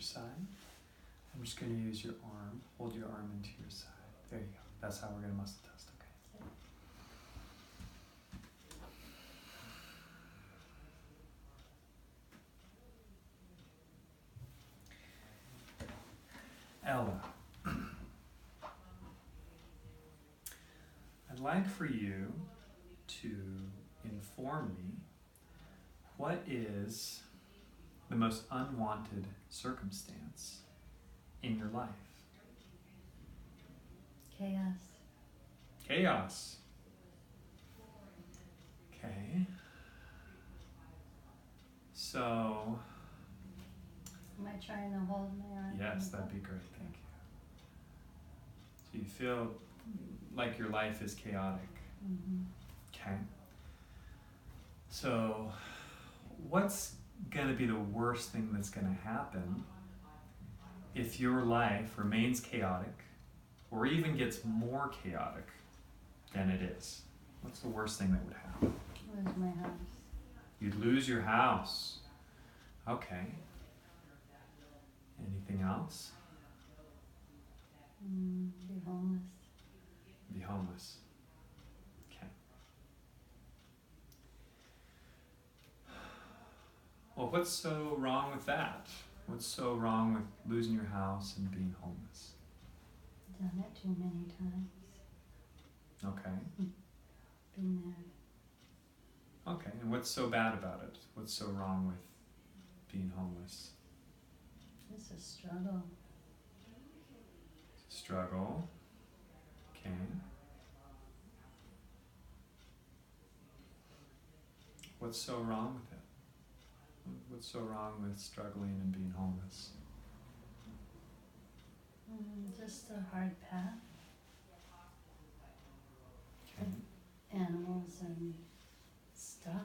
side. I'm just going to use your arm. Hold your arm into your side. There you go. That's how we're going to muscle test, okay? Ella, I'd like for you to inform me what is the most unwanted circumstance in your life? Chaos. Chaos. Okay. So, Am I trying to hold my arm? yes, that'd be great, thank you. So you feel like your life is chaotic. Mm-hmm. Okay. So, what's going to be the worst thing that's going to happen if your life remains chaotic or even gets more chaotic than it is? What's the worst thing that would happen? Lose my house. You'd lose your house. Okay. Anything else? Be homeless. Be homeless. Okay. Well, what's so wrong with that? What's so wrong with losing your house and being homeless? Done it too many times. Okay. Been there. Okay. And what's so bad about it? What's so wrong with being homeless? It's a struggle. Struggle. Okay. What's so wrong with it? What's so wrong with struggling and being homeless? Just a hard path. Okay. Animals and stuff.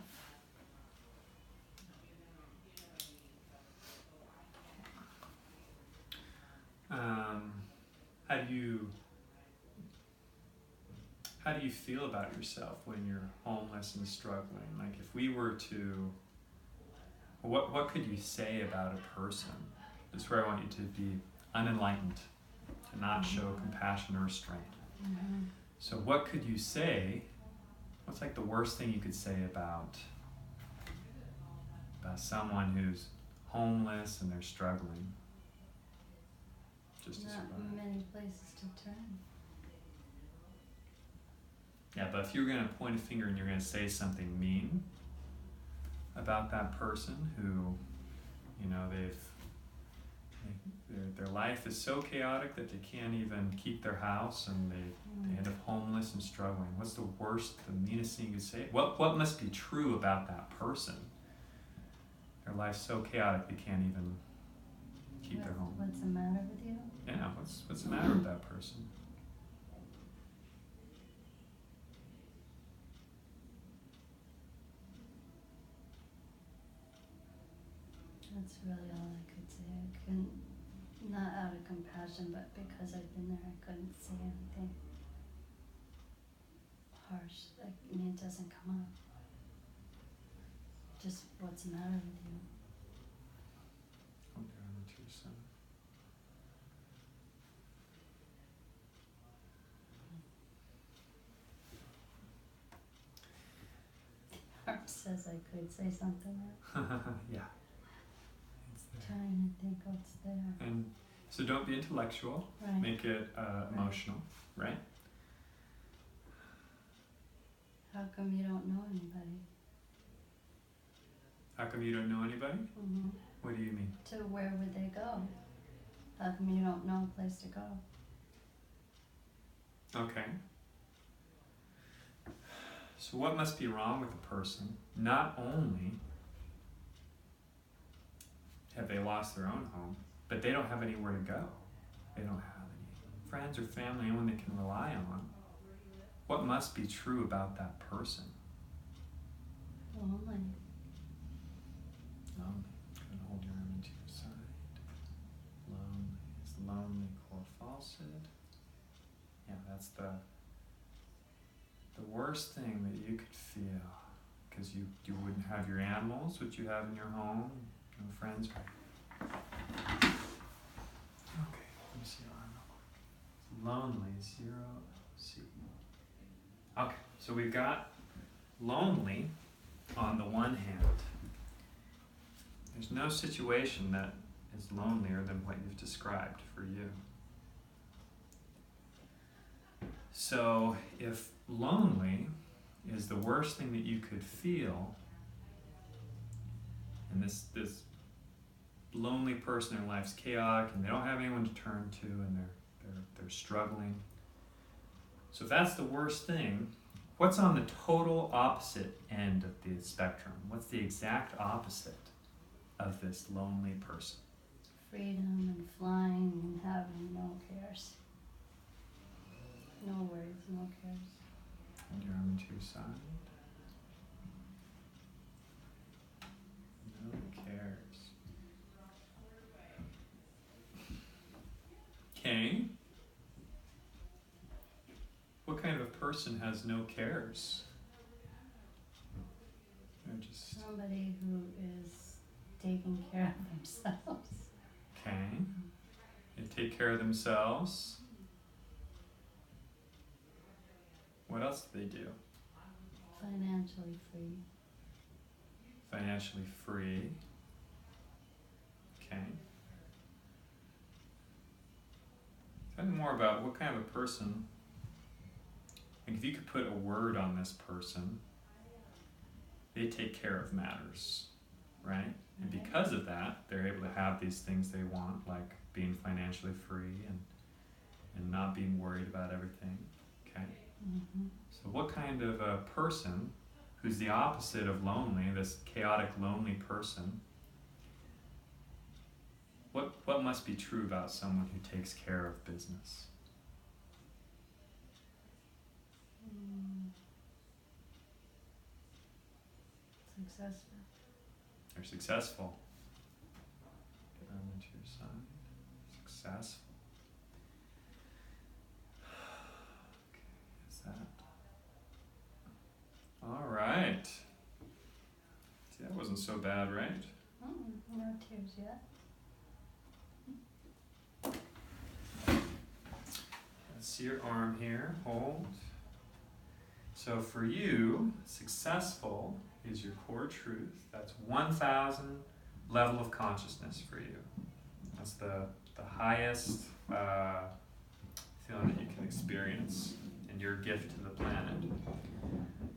How do you feel about yourself when you're homeless and struggling? Like, if we were to, what could you say about a person? This is where I want you to be unenlightened, to not show compassion or restraint. Mm-hmm. So what could you say? What's like the worst thing you could say about someone who's homeless and they're struggling? Just to Not survive. many places to turn. Yeah, but if you're going to point a finger and you're going to say something mean about that person who, you know, their life is so chaotic that they can't even keep their house and they end up homeless and struggling. What's the worst, the meanest thing you could say? What must be true about that person? Their life's so chaotic they can't even keep their home. What's the matter with you? Yeah, what's the matter with that person? That's really all I could say. I couldn't, not out of compassion, but because I've been there, I couldn't say anything harsh. Like, it doesn't come up. Just what's the matter with you? Hold your arm to your side. Arm says I could say something. Yeah. It's there. Trying to think what's there. And so don't be intellectual. Right. Make it emotional, right? How come you don't know anybody? How come you don't know anybody? Mm-hmm. What do you mean? To where would they go? How come you don't know a place to go? Okay. So what must be wrong with a person? Not only have they lost their own home, but they don't have anywhere to go. They don't have any friends or family, anyone they can rely on. What must be true about that person? Lonely. Lonely. Go and hold your arm into your side. Lonely. It's lonely core falsehood. Yeah, that's the worst thing that you could feel, because you wouldn't have your animals, which you have in your home, no friends. Lonely, 0C. Okay, so we've got lonely on the one hand. There's no situation that is lonelier than what you've described for you. So if lonely is the worst thing that you could feel, and this lonely person in their life's chaotic and they don't have anyone to turn to and they're struggling. So if that's the worst thing, what's on the total opposite end of the spectrum? What's the exact opposite of this lonely person? Freedom and flying and having no cares. No worries, no cares. And your arm to your side. No cares. Okay. What kind of a person has no cares? Somebody who is taking care of themselves. Okay. They take care of themselves. What else do they do? Financially free. Financially free. Okay. Tell me more about what kind of a person, like if you could put a word on this person, they take care of matters, right? And because of that, they're able to have these things they want, like being financially free and not being worried about everything, okay? Mm-hmm. So what kind of a person who's the opposite of lonely, this chaotic, lonely person, what must be true about someone who takes care of business? Successful. They're successful. Get them into your side. Successful. Okay, is that? All right. See, that wasn't so bad, right? No tears yet. Let's see your arm here. Hold. So for you, successful is your core truth. That's 1,000 level of consciousness for you. That's the highest feeling that you can experience and your gift to the planet.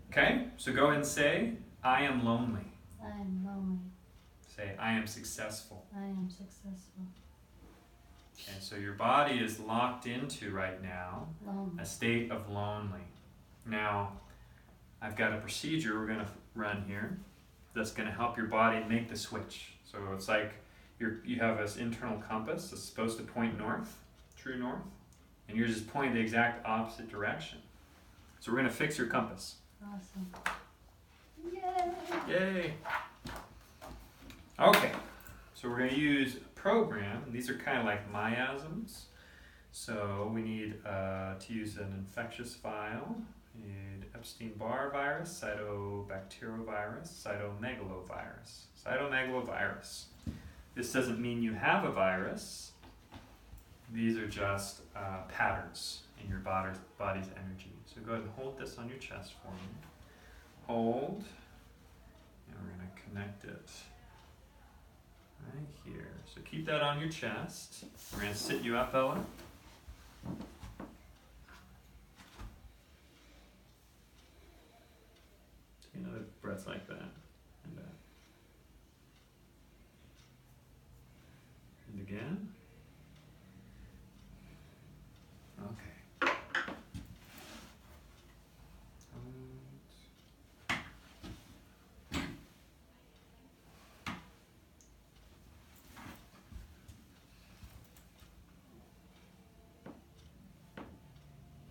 Okay, so go ahead and say, I am lonely. I am lonely. Say, I am successful. I am successful. Okay, so your body is locked into right now Lonely. a state of lonely. Now, I've got a procedure we're going to run here that's going to help your body make the switch. So it's like you have this internal compass that's supposed to point north, true north, and you're just pointing the exact opposite direction. So we're going to fix your compass. Awesome. Yay! Yay! Okay, so we're going to use a program, and these are kind of like miasms. So we need to use an infectious file. We need Epstein-Barr virus, cytobacteriovirus, cytomegalovirus. Cytomegalovirus. This doesn't mean you have a virus. These are just patterns in your body's energy. So go ahead and hold this on your chest for me. Hold. And we're going to connect it right here. So keep that on your chest. We're going to sit you up, Ella. Take another breath like that. And again. Okay.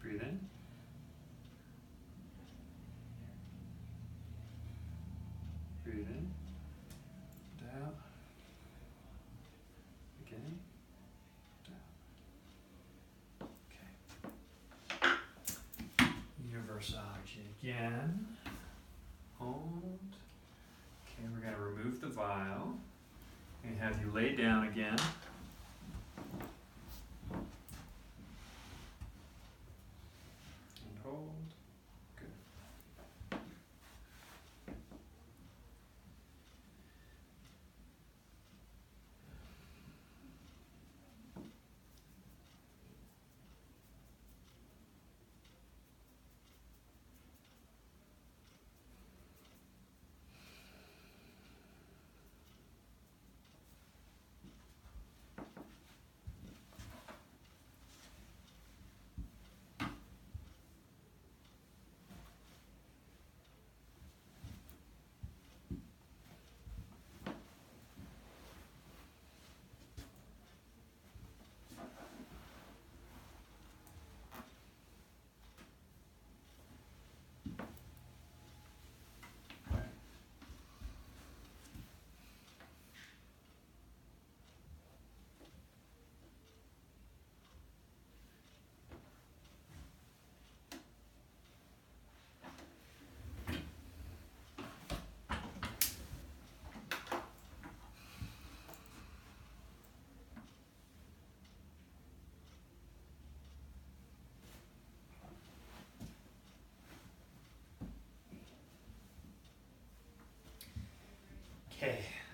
Breathe in. Breathe in. Down. Again. Down. Okay. Universology again. Hold. Okay, we're going to remove the vial. And have you lay down again.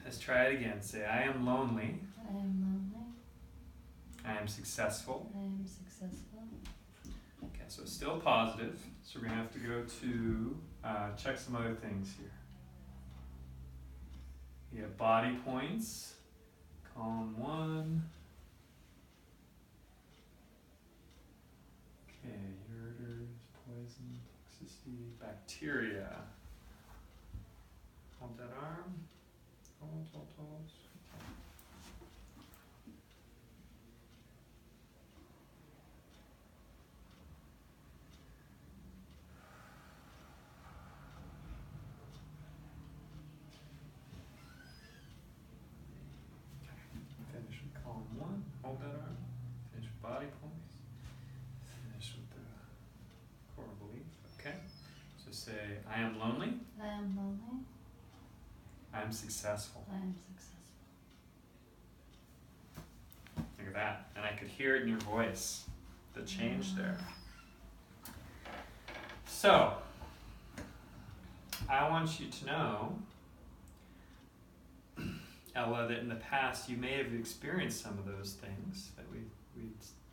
Let's try it again. Say, I am lonely. I am lonely. I am successful. I am successful. Okay, so it's still positive. So we're going to have to go to check some other things here. You have body points. Column 1. Okay, ureters, poison, toxicity, bacteria. Hold that arm. Hold. Finish with column 1. Hold that arm. Finish with body points. Finish with the core belief. Okay. So say, I am lonely. I am lonely. I am successful. I am successful. Look at that. And I could hear it in your voice. The change there. So, I want you to know, Ella, that in the past you may have experienced some of those things that we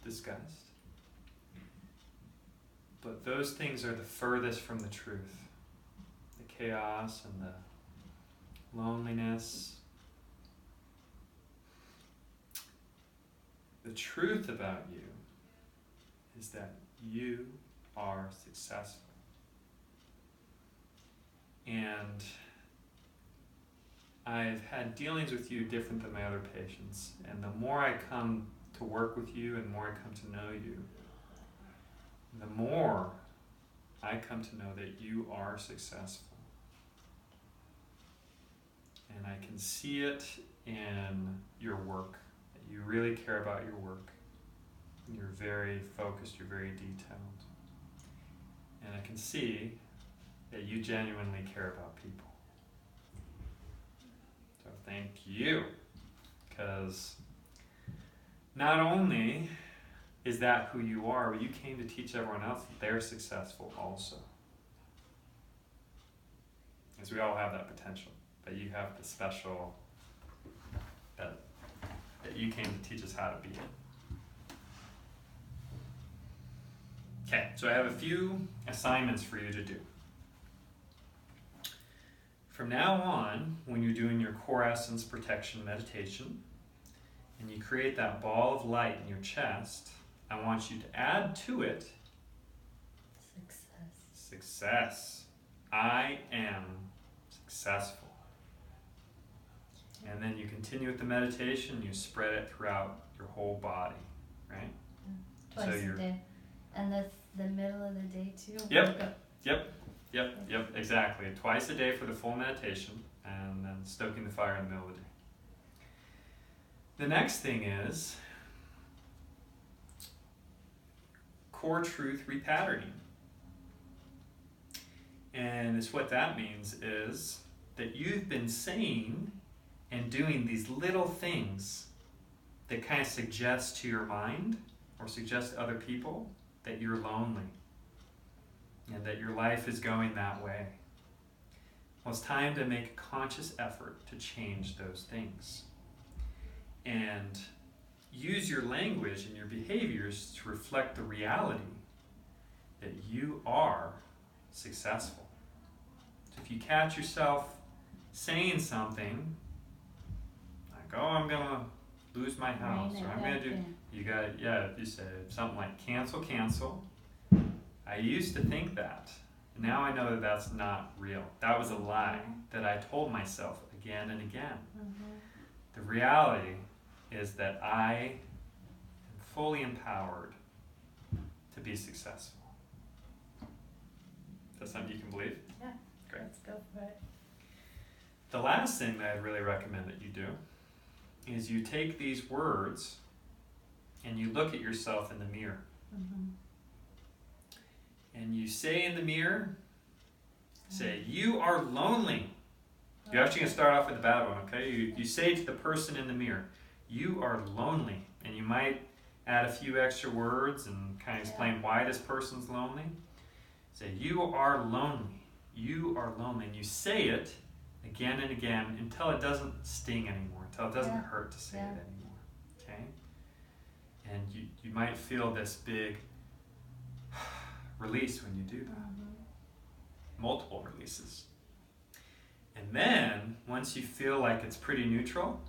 discussed. But those things are the furthest from the truth. The chaos and the loneliness. The truth about you is that you are successful. And I've had dealings with you different than my other patients. And the more I come to work with you and the more I come to know you, the more I come to know that you are successful. And I can see it in your work, that you really care about your work. You're very focused, you're very detailed. And I can see that you genuinely care about people. So thank you, because not only is that who you are, but you came to teach everyone else that they're successful also. Because we all have that potential, but you have the special, that you came to teach us how to be it. Okay, so I have a few assignments for you to do. From now on, when you're doing your core essence protection meditation, and you create that ball of light in your chest, I want you to add to it success. I am successful. And then you continue with the meditation, you spread it throughout your whole body, right? Twice a day. And the middle of the day too? Yep, exactly. Twice a day for the full meditation, and then stoking the fire in the middle of the day. The next thing is core truth repatterning. And it's what that means is that you've been saying and doing these little things that kind of suggest to your mind or suggest to other people that you're lonely and that your life is going that way. Well, it's time to make a conscious effort to change those things. And use your language and your behaviors to reflect the reality that you are successful. So if you catch yourself saying something like, oh, I'm gonna lose my house, or I'm gonna do, you said something like cancel. I used to think that. Now I know that that's not real. That was a lie that I told myself again and again. The reality is that I am fully empowered to be successful. Is that something you can believe? Yeah. Great. Let's go for it. The last thing that I'd really recommend that you do is you take these words and you look at yourself in the mirror. And you say in the mirror, say, you are lonely. You're actually going to start off with the bad one, okay? You say to the person in the mirror, you are lonely. And you might add a few extra words and kind of explain why this person's lonely. Say, you are lonely. You are lonely. And you say it again and again until it doesn't sting anymore, until it doesn't Yeah. hurt to say Yeah. it anymore. Okay? And you might feel this big release when you do that. Multiple releases. And then, once you feel like it's pretty neutral,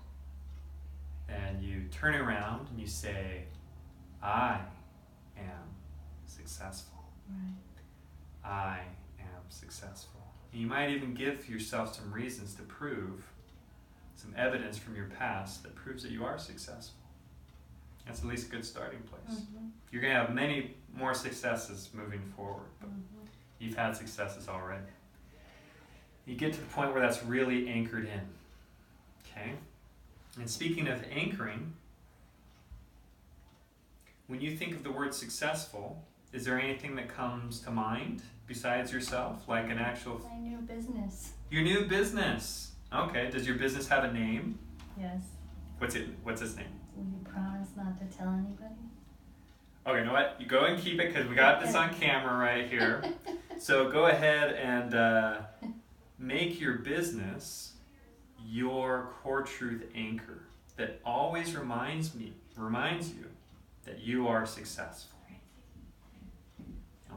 then you turn around and you say, I am successful. Right. I am successful. And you might even give yourself some reasons to prove, some evidence from your past that proves that you are successful. That's at least a good starting place. You're going to have many more successes moving forward, but you've had successes already. You get to the point where that's really anchored in. Okay? And speaking of anchoring, when you think of the word successful, is there anything that comes to mind besides yourself? Like an actual... My new business. Your new business. Okay. Does your business have a name? Yes. What's its name? Will you promise not to tell anybody? Okay, you know what? You go and keep it because we got this on camera right here. So go ahead and make your business your core truth anchor that always reminds you that you are successful.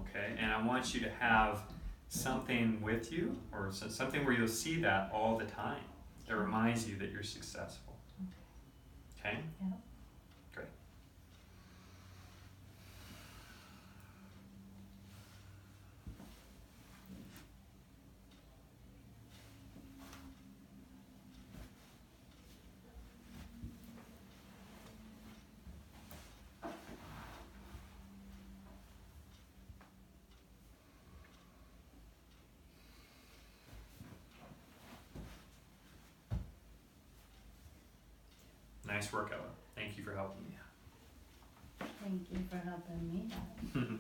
Okay, and I want you to have something with you, or something where you'll see that all the time that reminds you that you're successful. Okay? Yeah. Great. Nice work, Ella. Thank you for helping me. Thank you for helping me out.